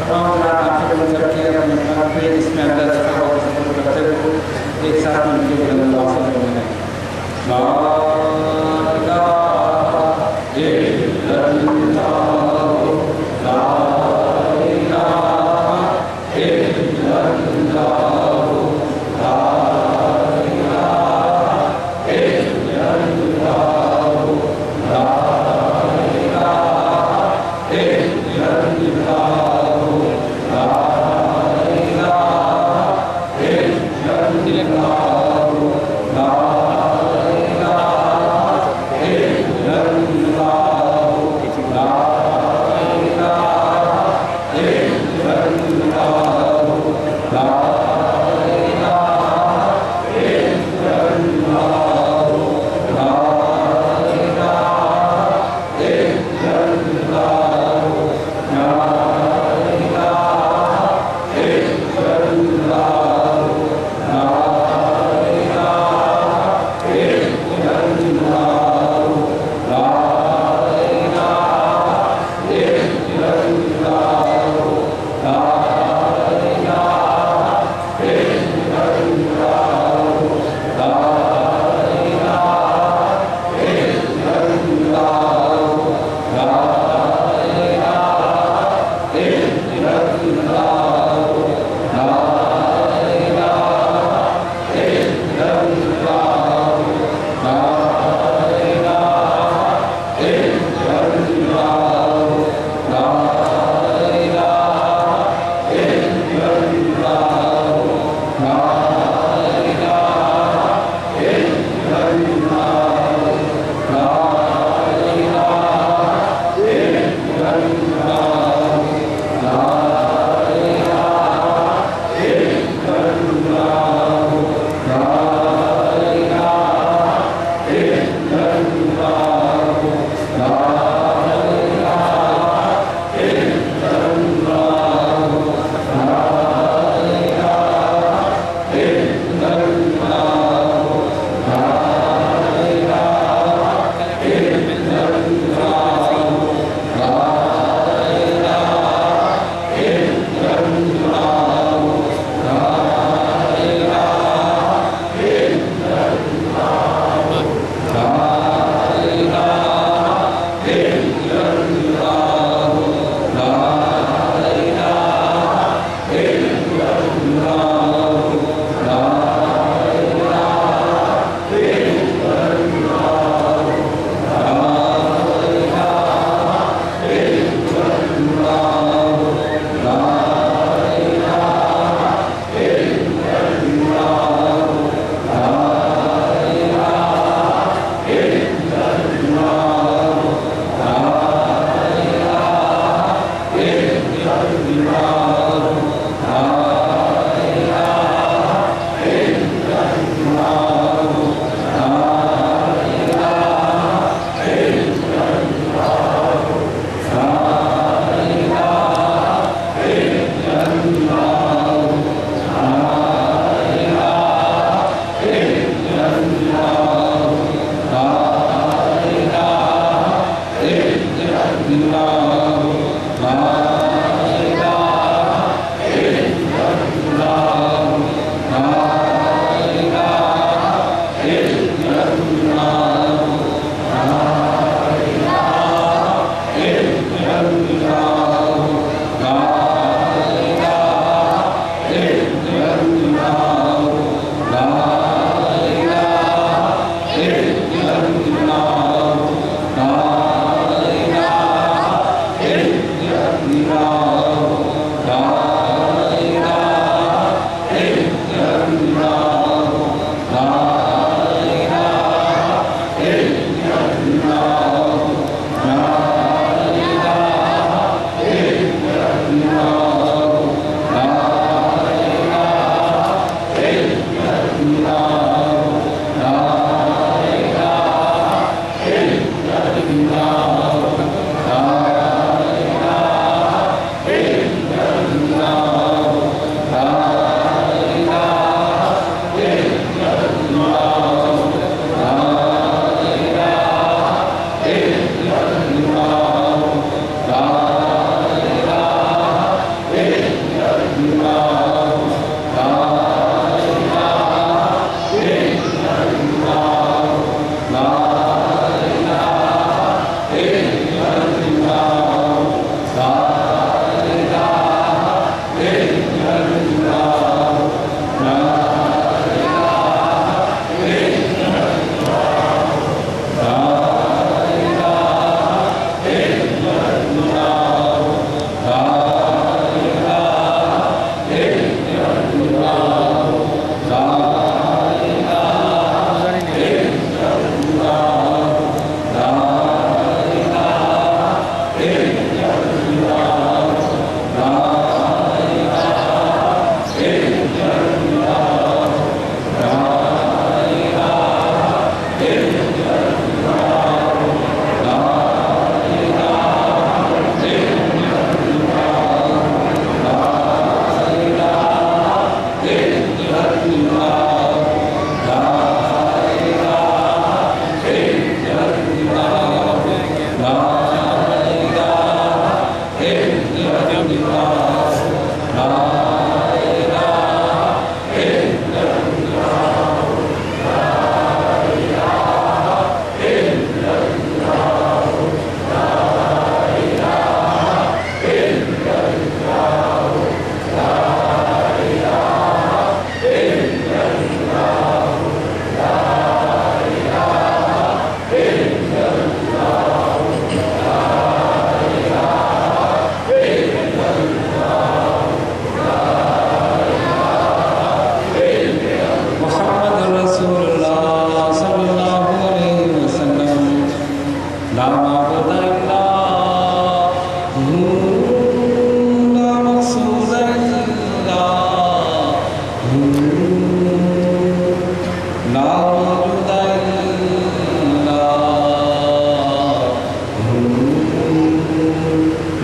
तमाम आपके बंद करके अपने इसमें अंदर रखा हुआ सब करते हुए एक साथ मिलकर अल्लाह से बोलना है ला इलाहा इल्लल्लाह ला इलाहा इल्लल्लाह ला इलाहा इल्लल्लाह ला इलाहा इल्लल्लाह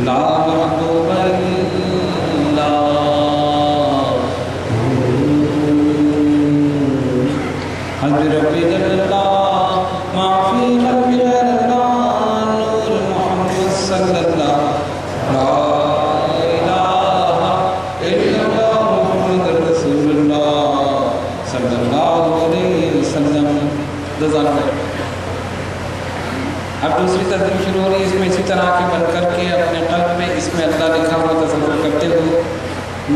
ला महबूब अल्लाह हज़रत रब्बी अल्लाह माफ़ी रब्बी अल्लाह नूर मोहम्मद सल्लल्लाहु ला इलाहा इल्लल्लाह मुहम्मद रसूलुल्लाह सल्लल्लाहु अलैहि वसल्लम। अब दूसरी तरतीब शुरू हो रही है। इसमें इसी तरह के बन करके अपने कल्ब में इसमें अल्लाह लिखा हुआ तसव्वुर करते हुए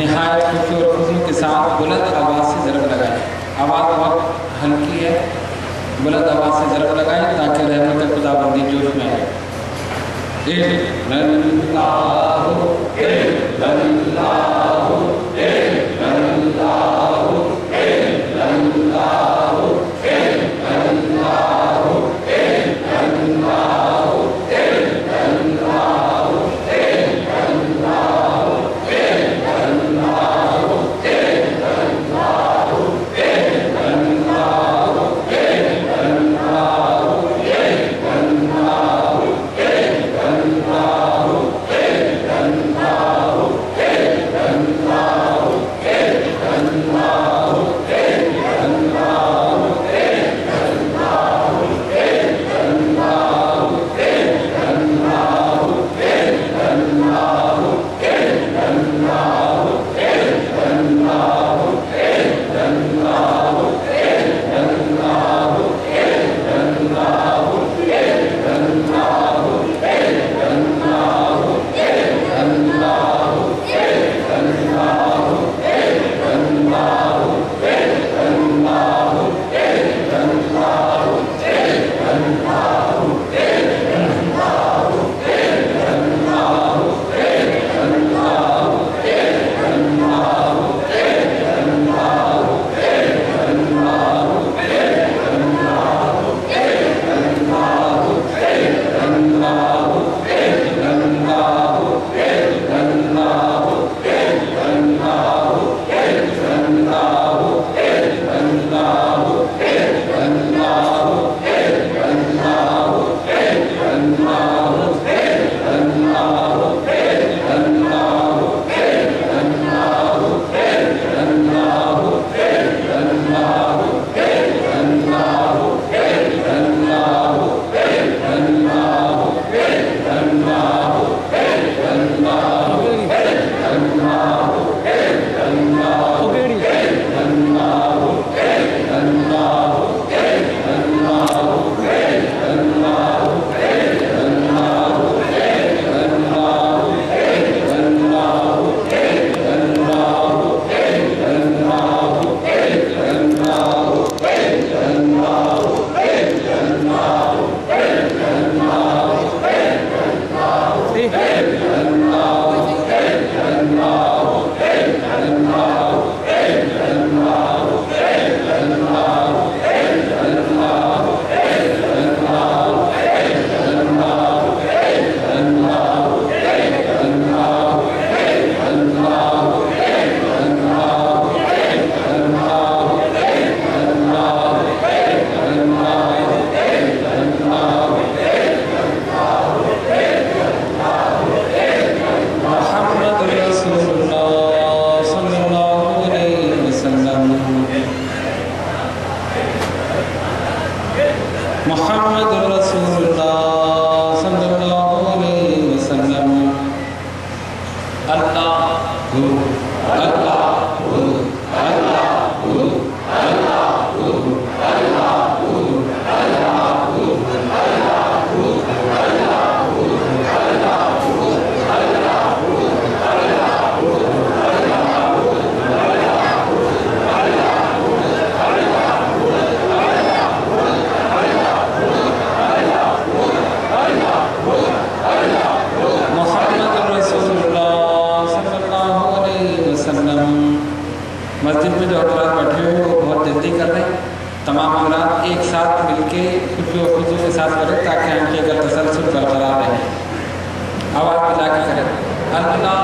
निहायत खुशी और खुशबू के साथ बुलंद आवाज़ से ज़रब लगाएं। आवाज़ बहुत हल्की है, बुलंद आवाज़ से ज़रब लगाएं ताकि रहमत खुदाबंदी जोश में आए। इल्लल्लाहु इल्लल्लाहु इल्लल्लाहु इल्लल्लाहु इल्लल्लाहु मस्जिद में जो हजरात बैठे हुए वो बहुत जल्दी कर रहे हैं। तमाम हजरात एक साथ मिलके खुशी और खुशी के साथ करें ताकि उनकी अगर तसलसल बरकरार रहे। आवाज़ मिला के करें अल्लाह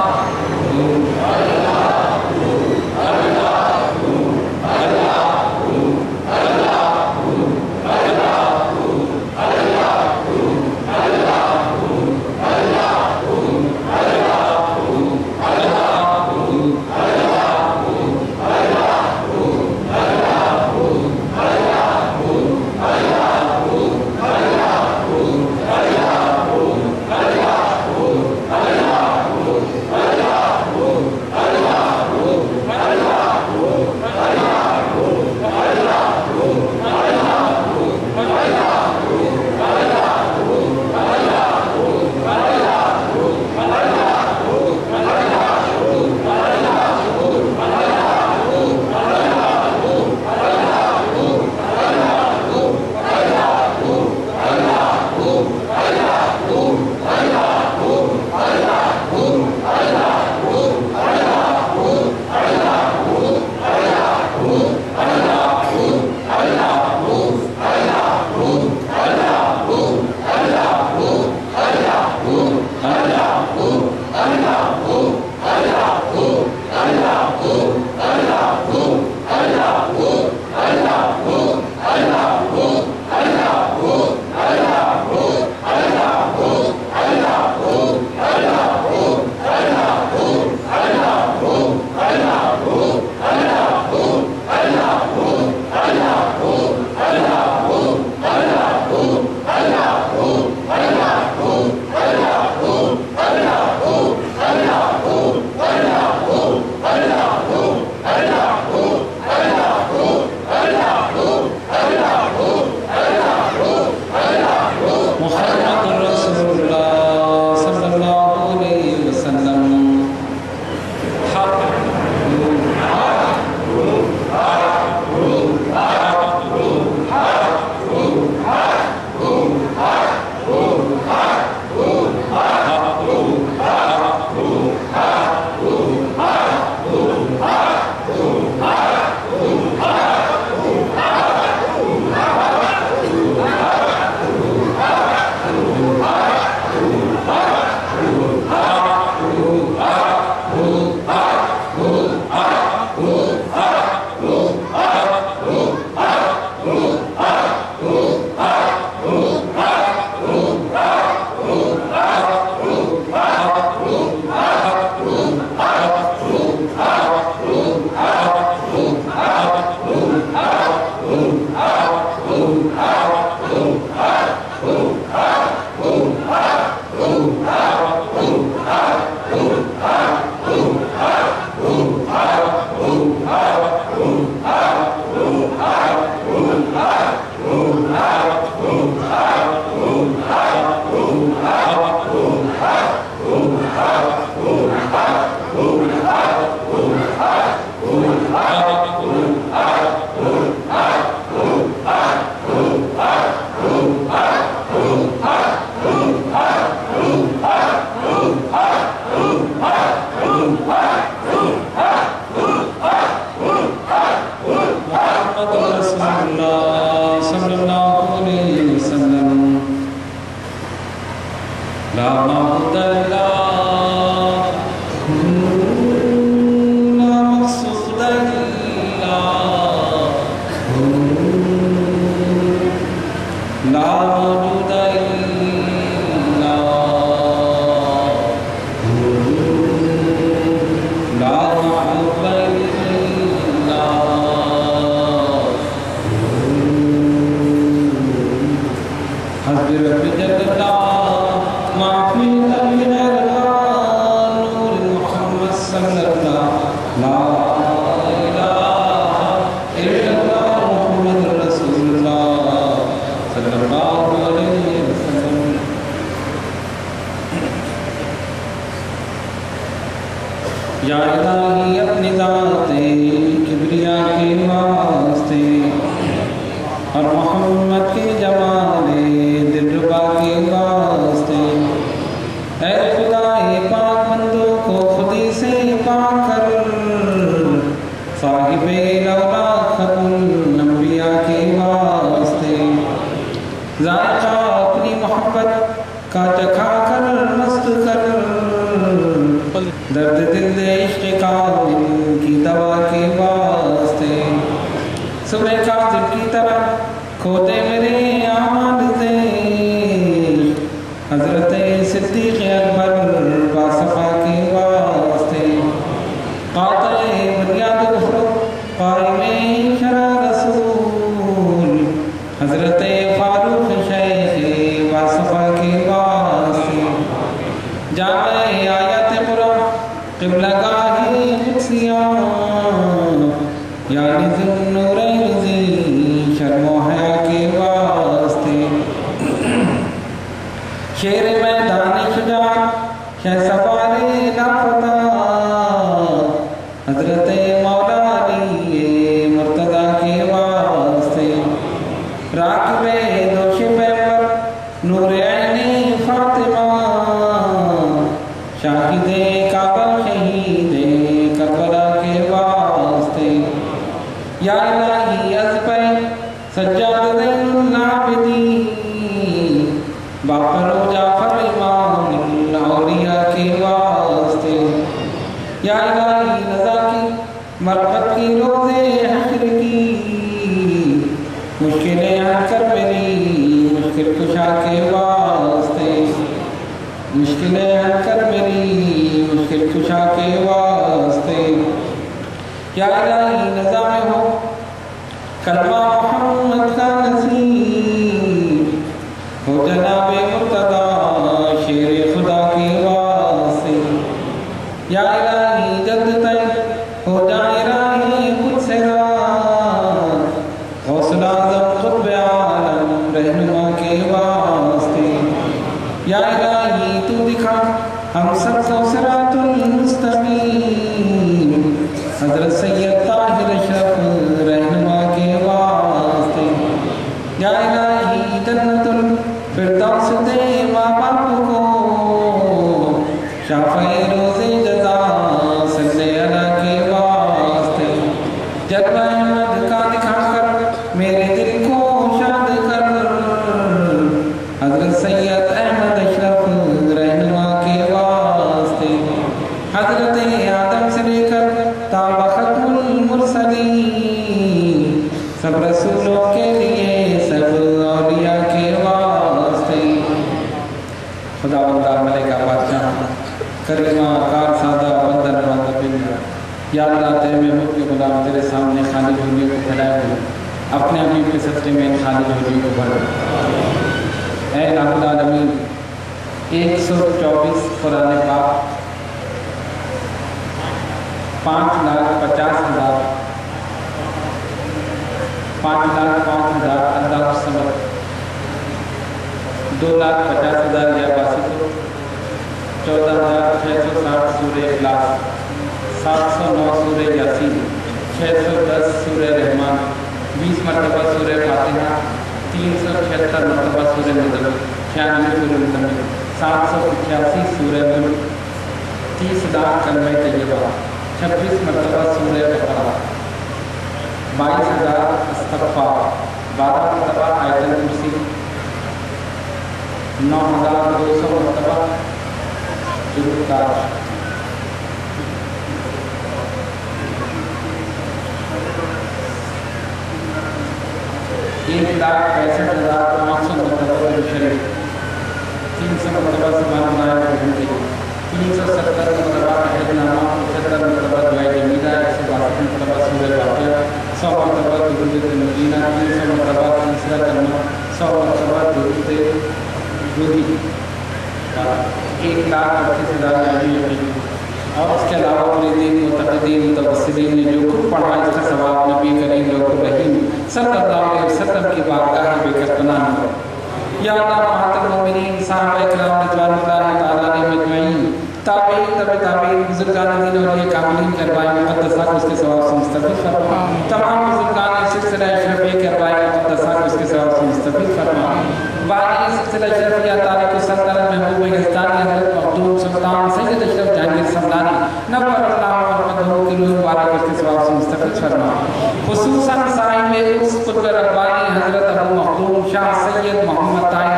बापरो जाफर इमाम औलिया के वास्ते। या इलाही रज़ा की मरफ़त की रोज़े हश्र की, मुश्किलें हल कर मेरी मुश्किल कुशा के वास्ते। मुश्किलें हल कर मेरी मुश्किल कुशा के वास्ते। या इलाही रज़ा में हो कलमा मोहम्मद का नसीब, हो जनाबे मुर्तदा शेर खुदा के वास्ते। या इलाही जल्द तक हो जाए राही खुद से रात, हौसला आज़म ख़ुत्ब आलम रहनुमा के वास्ते। या इलाही तू दिखा हम सबको सिरातुल मुस्तक़ीम, हज़रत सैयद ताहिर अशरफ रहनुमा के वास्ते। या इलाही जन्नतुल फिरदौस दे माँ बाप को, शाफ़े रोज़े जज़ा सल्ले अला के वास्ते। जलवा अहमद का दिखाकर मेरे दिल को शाद कर, हज़रत सैयद अहमद अशरफ रहनुमा के वास्ते। हज़रत आदम से लेकर ताबा ख़त्मुल मुरसलीन, सब रसूलों के लिए सब औलिया के वास्ते। खुदावंद मलिका बादशाह करीमा कार सादा बंदर बंद बिंदा, या अल्लाह तेरे महबूब के गुलाम तेरे सामने खाली झोलियों को फैलाए हुए अपने हबीब के सदक़े में खाली झोलियों को भर। ऐ रब्बुल आलमीन 124 कुरान पाक 5,50,000 5,05,000 अल्लाह समद 2,50,000 या बासित 14,660 सूरह इखलास, 709 सूरह यासीन, 610 सूरह रहमान, 20 मरतबा सूरह फातिहा, 376 मरतबा सूरह मुज़म्मिल, 96 सूरह मुज़म्मिल, 785 सूरह मुल्क, 30,000 कलमे तैयबा, 26 मरतबा सूरह बकरा, 22,000 इस्तग़फ़ार, 12 मरतबा आयतुल कुर्सी, 9,200 मरतबा दुरूद काश, 1,65,500 मरतबा दुरूद शरीफ, 300 मरतबा सुभानअल्लाह वबिहम्दिही, 370 मरतबा अहदनामा, 75 मरतबा दुआए जमीला, 162 मरतबा सूरह वाक़िआ, 100 मरतबा दुरूद मदीना, 300 मरतबा तीसरा कलमा, 100 मरतबा दुरूद दूधी, 1,38,000 और इसके अलावा मुरीदीन मुतक़द्दीन मुतवस्सिलीन ने जो कुछ पढ़ा इसका सवाब नबी करीम रहीम सल्लल्लाहु अलैहि वसल्लम की बारगाह में बेकतनान हो। या अल्लाह महतरम मोमिनीन सहाबा किराम रिज़वानुल्लाहि तआला अलैहिम अजमईन, ताबईन ताबईन बुज़ुर्गान दीन और ये कामिलीन के अरबाए मुक़द्दसा को उसके सवाब से मुस्तफ़ीद फरमा। तमाम बुज़ुर्गान सिलसिला अशरफिया के अरबाए मुक़द्दसा को उसके सवाब से मुस्तफ़ीद फरमा। बानी सिलसिला अशरफिया तारिक सल्तनत महबूब हिंदुस्तानी हज़रत मखदूम सुल्तान सैयद अशरफ जहांगीर समदानी नव्वरल्लाहु मरक़दहू की रूह मुबारक उसके सवाब से मुस्तफ़ीद फरमा। खुसूसन साहिब उस कुतुब रब्बानी हज़रत अबू मखदूम शाह सैयद मोहम्मद ताहिर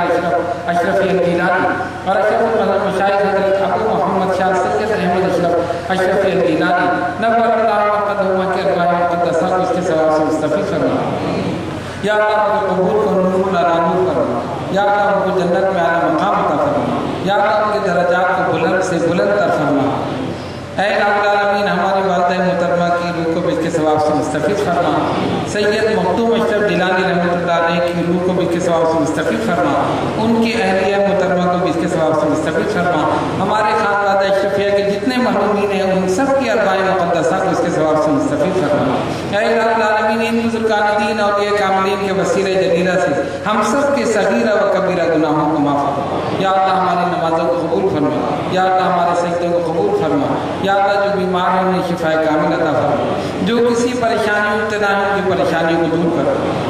अशरफ गिलानी और अशरफ मशाइख हज़रत अबू मोहम्मद शाह सैयद अहमद अशरफ अशरफ गिलानी नव्वरल्लाहु मरक़दहू के अरबाए मुक़द्दसा को उसके सवाब से मुस्तफ़ीद फरमा। या अल्लाह उनके कबूल को नूर अला नूर फरमा। या अल्लाह उनको जन्नत में आला मकाम अता फरमा। या अल्लाह उनके दर्जात को बुलंद से बुलंद कर फरमा। ऐ रब्बुल आलमीन हमारी वालिदा मोहतरमा की रूह को भी इसके सवाब से मुस्तफ़ीद फरमा। सैयद मखदूम अशरफ गिलानी रहमतुल्लाह अलैह की रूह को भी इसके सवाब से मुस्तफ़ीद फरमा। उनकी अहलिया मोहतरमा को भी इसके सवाब से मुस्तफ़ीद फरमा। हमारे खानवादा अशरफिया के जितने महरूमीन हैं उन सब की अरबाए मुक़द्दसा को इसके सवाब से मुस्तफ़ीद फरमा। ऐ रब्बुल आलमीन इन बुज़ुर्गान दीन और ये कामिलीन के वसीले जलीला से हम सब के सगीरा व कबीरा गुनाहों को माफ़ फरमा। या अल्लाह हमारी नमाज़ों को कबूल फरमा। या अल्लाह हमारे सजदों को कबूल फरमा। या अल्लाह जो बीमार हैं उन्हें शिफाए कामिल अता फरमा। जो किसी परेशानी मुब्तला है उनकी परेशानियों को दूर कर।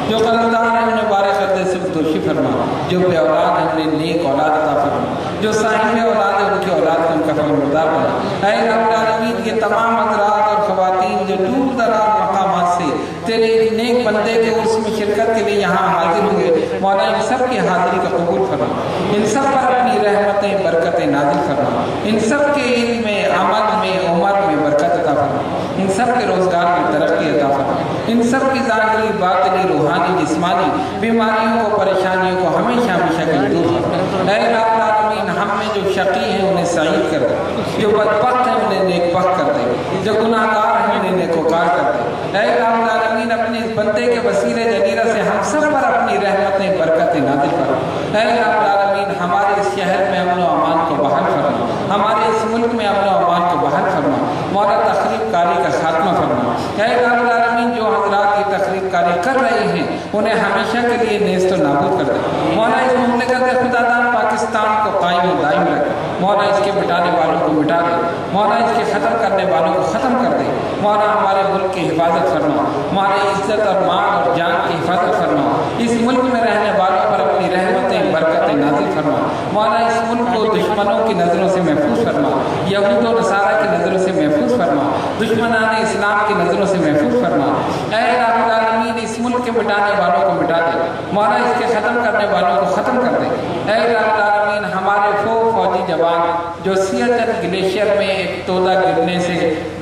जो कर्ज़दार है उन्हें बारे करदे से दोषी फरमा। जो बे औलाद है उन्हें नेक औलाद अता फरमा। जो साहिब औलाद है उनकी औलाद को उनका फरमाबरदार बना। ऐ रब्बुल आलमीन ये तमाम हज़रात और ख़वातीन जो दूर दराज मकामात से तेरे नेक बंदे के उर्स में शिरकत के लिए यहाँ हाजिर हुए, मौला इन सब सब की हाजिरी को कबूल फरमा, इन सब पर अपनी रहमतें बरकतें नाजिल फरमा, इन सब के इल्म में, अमल में, उम्र में बरकत अता फरमा, इन सब के रोज़गार में तरक्की अता फरमा, इन सब की ज़ाहिरी बातिनी रूहानी जिस्मानी बीमारियों को परेशानियों को हमेशा हमेशा के दूर फरमा। ऐ रब्बुल आलमीन, हम में जो शकी हैं उन्हें सईद कर दे, जो बदबख्त हैं उन्हें नेकबख्त कर दे, जो गुनाहगार हैं उन्हें नेकोकार कर दे। ऐ रब्बुल आलमीन, अपने बंदे के वसीले जलीला से हम सब पर अपनी रहमतें बरकतें नाज़िल फरमा। ऐ रब्बुल आलमीन, हमारे इस शहर में अमन व अमान को बहाल फरमा, हमारे इस मुल्क में अमन व अमान को बहाल फरमा, मौला तखरीबकारी का खात्मा फरमा। ऐ रब्बुल आलमीन, जो हज़रात ये तखरीबकारी कर रहे हैं उन्हें हमेशा के लिए नेस्त व नाबूद कर दे। मौला इस मुमलिकत खुदादार पाकिस्तान को कायम व दायम रखे, मौला इसके मिटाने वालों को मिटा दे, मौला इसके ख़त्म करने वालों को ख़त्म कर दे। मौला हमारे मुल्क की हिफाजत फरमा, हमारे इज्जत और माल और जान की हिफाजत फरमा, इस मुल्क में रहने वालों पर अपनी रहमतें बरकतें नाज़िल फरमा। मौला इस मुल्क को दुश्मनों की नज़रों से महफूज फरमा, यहूद व नसारा की नज़रों से महफूज फरमा, दुश्मनाने इस्लाम की नज़रों से महफूज फरमा। ऐ रब्बुल आलमीन, इस मुल्क के मिटाने वालों को मिटा दे, मौला इसके ख़त्म करने वालों को ख़त्म कर दे। ऐ रब्बुल आलमीन, हमारे फौजी जवान जो सियाचिन ग्लेशियर में एक तोदा गिरने से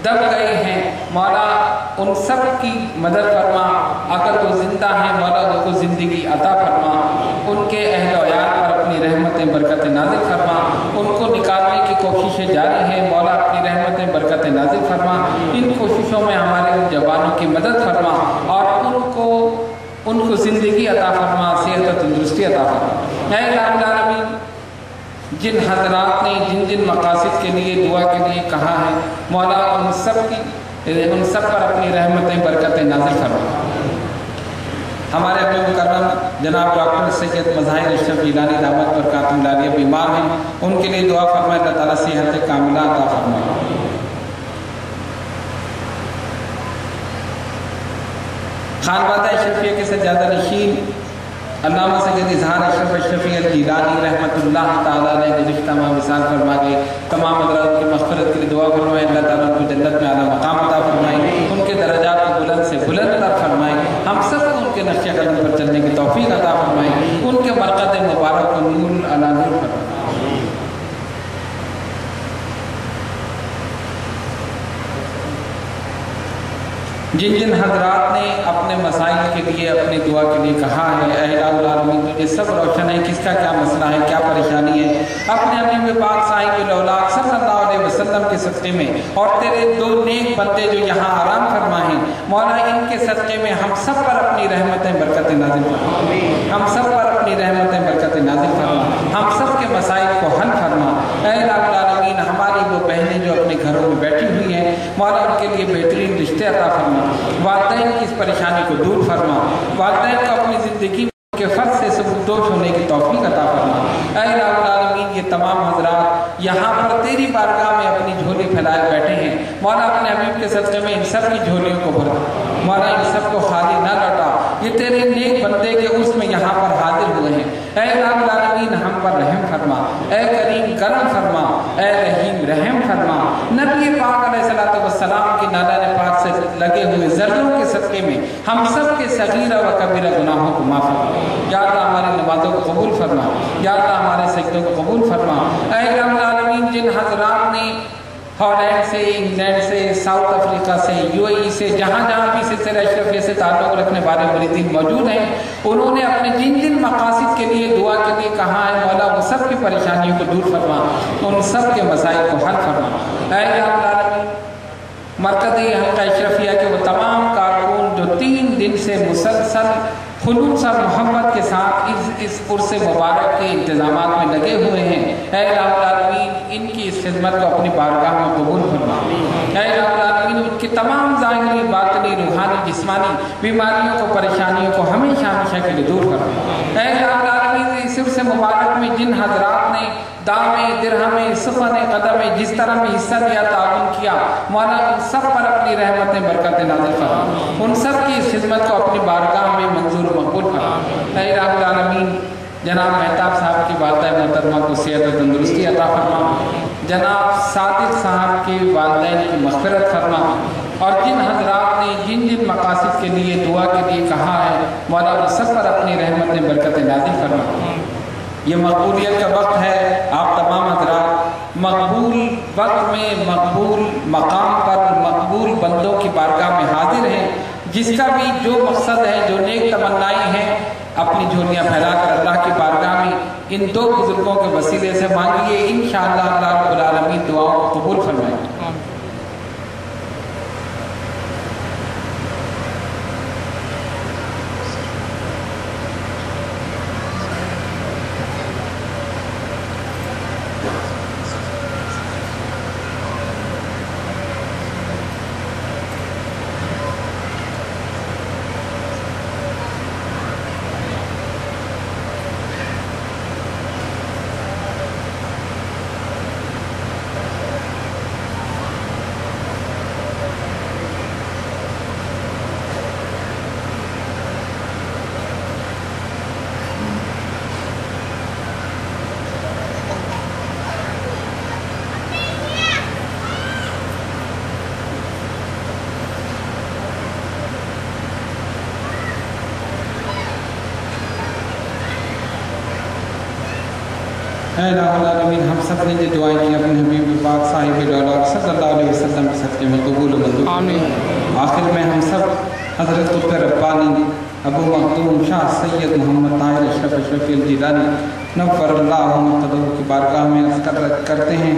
दब गए हैं, मौला उन सब की मदद फरमा। अगर वो जिंदा हैं मौला उनको ज़िंदगी अता फरमा, उनके अहल व यार पर अपनी रहमतें बरकतें नाज़िल फरमा, उनको निकालने की कोशिशें जारी हैं, मौला अपनी रहमतें बरकतें नाज़िल फरमा। इन कोशिशों में हमारे उन जवानों की मदद फरमा और उनको ज़िंदगी अता फरमा, सेहत और तंदुरुस्ती अता फरमा। ऐ रब्बुल आलमीन, जिन हज़रात ने जिन जिन मकासद के लिए दुआ के लिए कहा है, मौला उन सब पर अपनी रहमतें बरकतें नाज़िल फरमा। हमारे अपने मुकर्रम जनाब डॉक्टर सैयद मज़ाहिर अशरफ जिलानी दामत बरकातुहु लालिया बीमार हैं, उनके लिए दुआ फरमाए, अल्लाह ताला सेहत कामिला अता फरमाए। खानवादा अशरफिया के सज्जादा नशीन अल्लामा सैयद इज़हार अशरफ अशरफी अल-जिलानी रहमतुल्लाह ताला अलैह गुज़िश्ता माह विसाल फरमा के तमाम हज़रात की मग़फ़िरत के लिए दुआ फरमाए, अल्लाह ताला उनको जन्नत में आला मक़ाम अता फरमाए, उनके दर्जात को बुलंद से बुलंद अता फरमाए, हम सब को उनके नक्शे कदम पर चलने की तौफ़ीक़ अता फरमाए, उनके मरक़द मुबारक को नूर अला नूर फरमाए। जिन जिन हज़रात ने अपने मसाइल के लिए अपनी दुआ के लिए कहा है, ऐ रब्बुल आलमीन, तुझे सब रोशन है किसका क्या मसला है, क्या परेशानी है। अपने हबीब पाक साहिब औलाद सल्लल्लाहु अलैहि वसल्लम के सदक़े में और तेरे दो नेक बंदे जो यहाँ आराम फरमा हैं, मौला इनके सदक़े में हम सब पर अपनी रहमतें बरकतें नाज़िल फरमा, हम सब पर अपनी रहमतें बरकतें नाज़िल फरमा, हम सब के मसाइल को हल फरमा। ऐ रब्बुल आलमीन, हमारी वो बहनें जो अपने घरों में बैठी हुई हैं, मौला उनके लिए बेहतरीन रिश्ते अता फरमा, वालिदैन की इस परेशानी को दूर फरमा, वालिदैन को अपनी ज़िंदगी के फ़र्ज से सबुरदोश होने की तौफ़ीक़ अता फरमा। ऐ रब्बुल आलमीन, ये तमाम हज़रात यहाँ पर तेरी बारगाह में अपनी झोली फैलाए बैठे हैं, मौला अपने हबीब के सदक़े में इन सब की झोलियों को भर, मौला इन सब को खाली ना लौटा, ये तेरे नेक बंदे के उसमें यहाँ पर हाजिर हुए हैं। ऐ रब्बुल आलमीन, हम पर रहम फरमा, ऐ करीम करम फरमा, ऐ रहीम रहम फरमा। नबी पाक अलैहिस्सलातु वस्सलाम की नादान पाक से लगे हुए ज़र्रों के सदक़े में हम सब के सगीरा व कबीरा गुनाहों को माफ़ फरमा। या अल्लाह हमारी नमाज़ों को कबूल फरमा, या अल्लाह हमारे सजदों को कबूल फरमा। ऐ रब्बुल आलमीन, जिन हज़रात ने हॉलैंड से, इंग्लैंड से, साउथ अफ्रीका से, यूएई से, जहाँ जहाँ भी सिलसिला अशरफिया से ताल्लुक़ रखने वाले मुरीदीन मौजूद हैं, उन्होंने अपने जिन जिन मकासद के लिए दुआ के लिए कहा है, मौला उन सब की परेशानियों को दूर फरमा, उन सब के मसाइल को हल फरमा। ऐ रब्बुल आलमीन, मरकज़ हल्का अशरफिया के वो तमाम कारकुन जो 3 दिन से मुसलसल खुलूस और मोहब्बत के साथ इस उर्स मुबारक के इंतज़ामात में लगे हुए हैं, ऐ रब्बुल आलमीन, इनकी इस खिदमत को अपनी बारगाह में कबूल फरमा। ऐ रब्बुल आलमीन, उनकी तमाम ज़ाहिरी बातिनी रूहानी जिस्मानी बीमारियों को परेशानियों को हमेशा हमेशा के लिए दूर फरमा। ऐ रब्बुल आलमीन, इस उर्स मुबारक में जिन हज़रात ने दामे दिरहमे सुफ़ने कदमे जिस तरह में हिस्सा लिया, ताउन किया, मौला उन सब पर अपनी रहमतें बरकतें नाज़िल फरमा, उन सब की इस खिदमत को अपनी बारगाह में मंजूर मकबूल फरमा। ऐ रब्बुल आलमीन, जनाब मेहताब साहब की वालिदा मोहतरमा को सेहत और तंदुरुस्ती अता फरमा, जनाब सादिक साहब के वालिदैन की मग़फ़िरत फरमा, और जिन हजरात ने जिन जिन मकासद के लिए दुआ के लिए कहा है, मौला उन सब पर अपनी रहमतें बरकतें नाज़िल फरमा। ये मकबूलियत का वक्त है। आप तमाम हजरात मकबूल वक्त में, मकबूल मकाम पर, मकबूल बंदों की बारगाह में हाजिर हैं। जिसका भी जो मकसद है, जो नेक तमन्नाएं हैं, अपनी झोलियाँ फैलाकर अल्लाह की बारगाह में इन दो बुजुर्गों के वसीले से मांगिए। इंशाअल्लाह अल्लाह रब्बुल आलमीन दुआओं को कबूल फरमाएंगे। हम सब ने जो दुआएं की अपने हबीब पाक साहिब दौलत सल्लल्लाहु अलैहि वसल्लम के सदक़े में कबूल मंजूर आमीन। आखिर में हम सब हज़रत कुतुब रब्बानी अबू मखदूम शाह सैयद मोहम्मद ताहिर अशरफ अशरफी जिलानी नव्वरल्लाहु मक़दहू की बारगाह में अर्ज़ करते हैं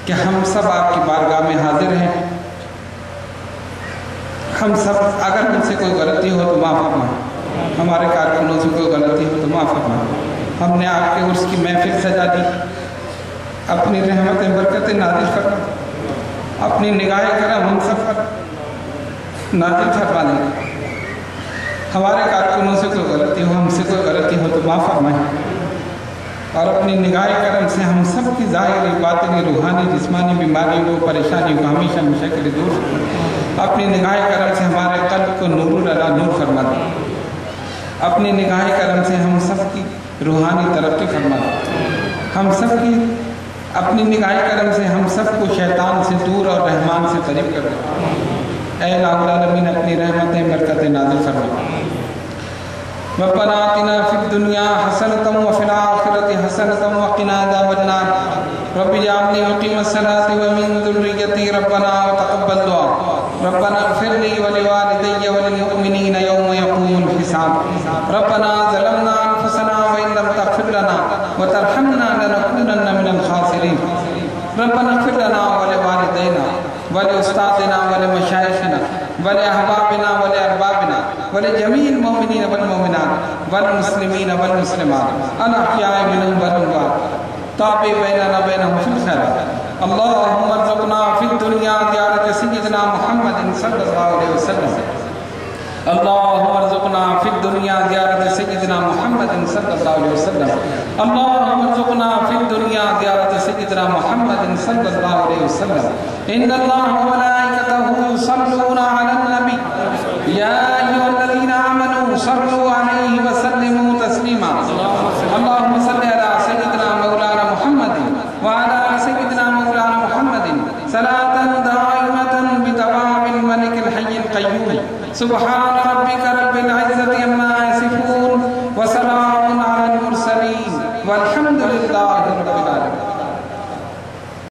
कि हम सब आपकी बारगाह में हाजिर हैं। हम सब अगर हमसे कोई गलती हो तो माफ़ फरमाएं, हमारे कारकुनों से कोई गलती हो तो माफ़ फरमाएं। हमने आपके उर्स की महफिल सजा दी, अपनी रहमतें बरकतें नाज़िल फरमा, अपनी निगाह करम हम सब पर नाज़िल फरमा दें। हमारे कारकुनों से कोई गलती हो, हमसे कोई गलती हो तो माफ़ फरमाएं और अपनी निगाह करम से हम सब की ज़ाहिरी, बातिनी, रूहानी, जिस्मानी बीमारियों, परेशानियों को हमेशा हमेशा के लिए दूर। अपनी निगाह करम से हमारे क़ल्ब को नूरुल अला नूर फरमा दें। अपनी निगाह करम से हम सब की रूहानी तरक्की फरमा दें। हम सब की अपनी निगाह करम से हम सबको शैतान से दूर और रहमान से करीब कर दें। ऐ इलाहुल आलमीन अपनी रहमतें बरकतें नाज़िल फरमा। रब्बना आतिना फिद दुनिया हसनतम व फिल आखिरति हसनतम व क़िना अज़ाबन्नार। रब्बि जअलनी मुक़ीमस सलाति व मिन ज़ुर्रिय्यति रब्बना व तक़ब्बल दुआ। रब्बना इग़फ़िर ली व लिवालिदैय व लिल मुमिनीना यौम यक़ूमुल हिसाब। रब्बना ज़लमना अनफुसना व इन लम तग़फ़िर लना व तरहमना लनकूनन्ना मिनल ख़ासिरीन। रब्बना इग़फ़िर लना व लिवालिदैना व लिउस्तादिना व लिमशाइख़िना व लिअहबाबिना व लिअरबाबिना व लिजमीइल मुमिनीन वल मुमिनात वल मुस्लिमीन वल मुस्लिमात अल अहयाइ मिनहुम वल अमवात ताबि बैनना बैनहुम फिल खैरात। अल्लाहुम्मा अर्ज़ुक़ना फिद दुनिया ज़ियारत सय्यिदिना मुहम्मदिन सल्लल्लाहु अलैहि वसल्लम। अल्लाहुम्मा अर्ज़ुक़ना फिद दुनिया ज़ियारत सय्यिदिना मुहम्मदिन सल्लल्लाहु अलैहि वसल्लम। अल्लाहुम्मा अर्ज़ुक़ना फिद दुनिया ज़ियारत सय्यिदिना मुहम्मदिन सल्लल्लाहु अलैहि वसल्लम। इन्नल्लाहा व मलाइकतहू युसल्लूना अलन नबी या अय्युहल्लज़ीना आमनू सल्लू अलैहि व सल्लिमू तस्लीमा। अल्लाहुम्मा सल्लि अला सय्यिदिना मौलाना मुहम्मदिन व अला सय्यिदिना मौलाना मुहम्मदिन सलातन दाइमतन बितमामिल मलिकिल हय्यिल क़य्यूम। सुब्हान